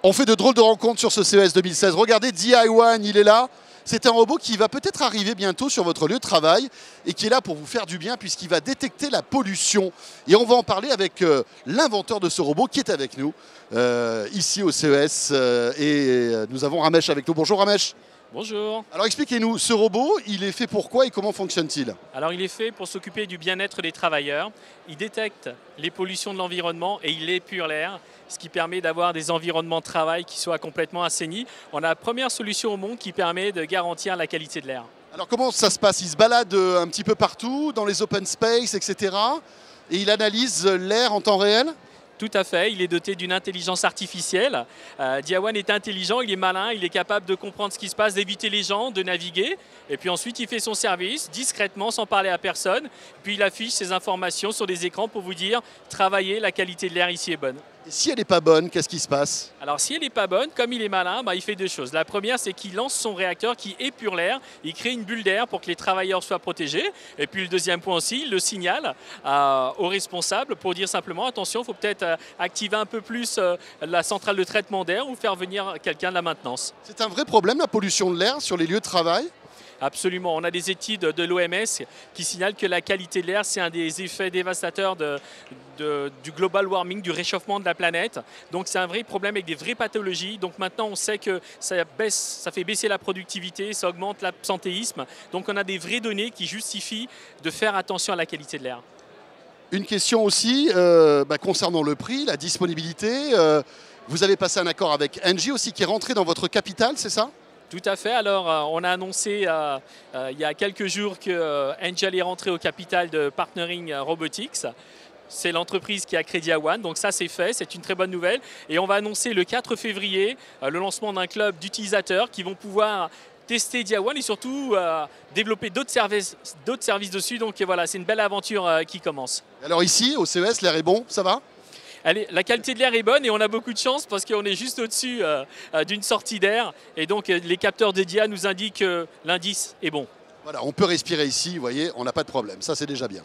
On fait de drôles de rencontres sur ce CES 2016. Regardez, DI1, il est là. C'est un robot qui va peut-être arriver bientôt sur votre lieu de travail et qui est là pour vous faire du bien puisqu'il va détecter la pollution. Et on va en parler avec l'inventeur de ce robot qui est avec nous ici au CES. Nous avons Ramesh avec nous. Bonjour Ramesh. Bonjour. Alors expliquez-nous, ce robot, il est fait pour quoi et comment fonctionne-t-il? Alors il est fait pour s'occuper du bien-être des travailleurs. Il détecte les pollutions de l'environnement et il épure l'air, ce qui permet d'avoir des environnements de travail qui soient complètement assainis. On a la première solution au monde qui permet de garantir la qualité de l'air. Alors comment ça se passe? Il se balade un petit peu partout, dans les open space, etc. Et il analyse l'air en temps réel? Tout à fait, il est doté d'une intelligence artificielle. DI1 est intelligent, il est malin, il est capable de comprendre ce qui se passe, d'éviter les gens, de naviguer. Et puis ensuite, il fait son service discrètement, sans parler à personne. Puis il affiche ses informations sur des écrans pour vous dire « Travaillez, la qualité de l'air ici est bonne ». Et si elle n'est pas bonne, qu'est-ce qui se passe? Alors si elle n'est pas bonne, comme il est malin, il fait deux choses. La première, c'est qu'il lance son réacteur qui épure l'air, il crée une bulle d'air pour que les travailleurs soient protégés. Et puis le deuxième point aussi, il le signale aux responsables pour dire simplement attention, il faut peut-être activer un peu plus la centrale de traitement d'air ou faire venir quelqu'un de la maintenance. C'est un vrai problème, la pollution de l'air sur les lieux de travail? Absolument. On a des études de l'OMS qui signalent que la qualité de l'air, c'est un des effets dévastateurs du global warming, du réchauffement de la planète. Donc c'est un vrai problème avec des vraies pathologies. Donc maintenant, on sait que ça fait baisser la productivité, ça augmente l'absentéisme. Donc on a des vraies données qui justifient de faire attention à la qualité de l'air. Une question aussi concernant le prix, la disponibilité. Vous avez passé un accord avec Engie aussi qui est rentré dans votre capital, c'est ça? Tout à fait. Alors, on a annoncé il y a quelques jours que Engie allait rentrer au capital de Partnering Robotics. C'est l'entreprise qui a créé DI1, donc ça c'est fait, c'est une très bonne nouvelle. Et on va annoncer le 4 février le lancement d'un club d'utilisateurs qui vont pouvoir tester DI1 et surtout développer d'autres services dessus. Donc voilà, c'est une belle aventure qui commence. Alors ici, au CES, l'air est bon, ça va? La qualité de l'air est bonne et on a beaucoup de chance parce qu'on est juste au-dessus d'une sortie d'air. Et donc les capteurs de DI nous indiquent que l'indice est bon. Voilà, on peut respirer ici, vous voyez, on n'a pas de problème, ça c'est déjà bien.